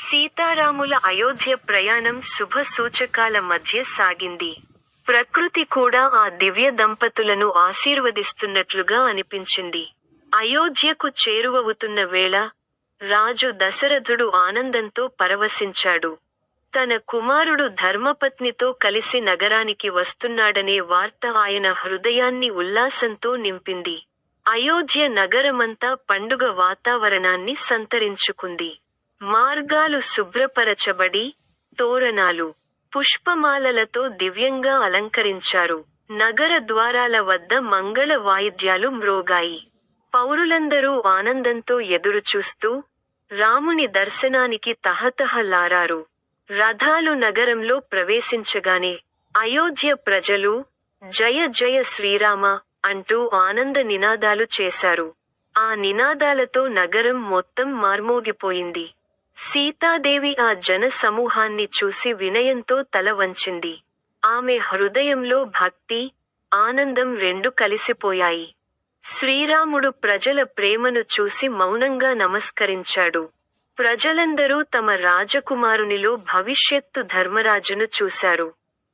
సీతారాముల అయోధ్య ప్రయాణం శుభ సూచకాల మధ్య సాగింది. ప్రకృతి కూడా ఆ దివ్య దంపతులను ఆశీర్వదిస్తున్నట్లుగా అనిపించింది. అయోధ్యకు చేరువవుతున్న వేళ, రాజు దశరథుడు ఆనందంతో పరవశించాడు. తన కుమారుడు ధర్మపత్నితో కలిసి నగరానికి వస్తున్నాడనే వార్త ఆయన హృదయాన్ని ఉల్లాసంతో నింపింది. అయోధ్య నగరమంతా పండుగ వాతావరణాన్ని సంతరించుకుంది. మార్గాలు శుభ్రపరచబడి, తోరణాలు, పుష్పమాలలతో దివ్యంగా అలంకరించారు. నగర ద్వారాల వద్ద మంగళ వాయిద్యాలు మ్రోగాయి. పౌరులందరూ ఆనందంతో ఎదురుచూస్తూ, రాముని దర్శనానికి తహతహలారారు. రథాలు నగరంలో ప్రవేశించగానే, అయోధ్య ప్రజలు, జయ జయ శ్రీరామ అంటూ ఆనంద నినాదాలు చేశారు. ఆ నినాదాలతో నగరం మొత్తం మార్మోగిపోయింది. సీతాదేవి ఆ జన సమూహాన్ని చూసి వినయంతో తల వంచింది. ఆమె హృదయంలో భక్తి, ఆనందం రెండు కలిసిపోయాయి. శ్రీరాముడు ప్రజల ప్రేమను చూసి మౌనంగా నమస్కరించాడు. ప్రజలందరూ తమ రాజకుమారునిలో భవిష్యత్తు ధర్మరాజును చూశారు.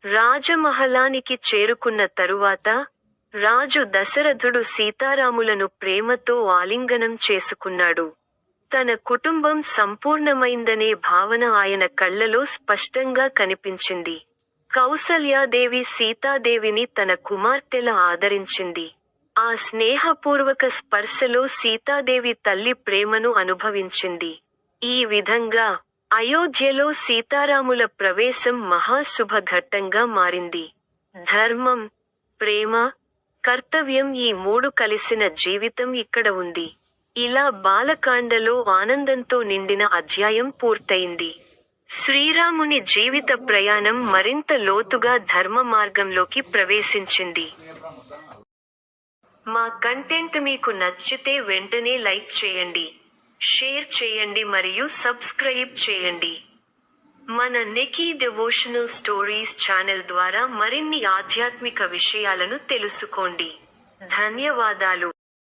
రాజమహలానికి చేరుకున్న తరువాత, రాజు దశరథుడు సీతారాములను ప్రేమతో ఆలింగనం చేసుకున్నాడు. తన కుటుంబం సంపూర్ణమైందనే భావన ఆయన కళ్లలో స్పష్టంగా కనిపించింది. కౌసల్యాదేవి సీతాదేవిని తన కుమార్తెలా ఆదరించింది. ఆ స్నేహపూర్వక స్పర్శలో సీతాదేవి తల్లి ప్రేమను అనుభవించింది. ఈ విధంగా, అయోధ్యలో సీతారాముల ప్రవేశం మహాశుభఘట్టంగా మారింది. ధర్మం, ప్రేమ, కర్తవ్యం ఈ మూడు కలిసిన జీవితం ఇక్కడ ఉంది. ఇలా బాలకాండలో ఆనందంతో నిండిన అధ్యాయం పూర్తయింది. శ్రీరాముని జీవిత ప్రయాణం మరింత లోతుగా ధర్మ మార్గంలోకి ప్రవేశించింది. మా కంటెంట్ మీకు నచ్చితే వెంటనే లైక్ చేయండి, షేర్ చేయండి మరియు సబ్స్క్రైబ్ చేయండి. మన నెకీ డివోషనల్ స్టోరీస్ ఛానల్ ద్వారా మరిన్ని ఆధ్యాత్మిక విషయాలను తెలుసుకోండి. ధన్యవాదాలు.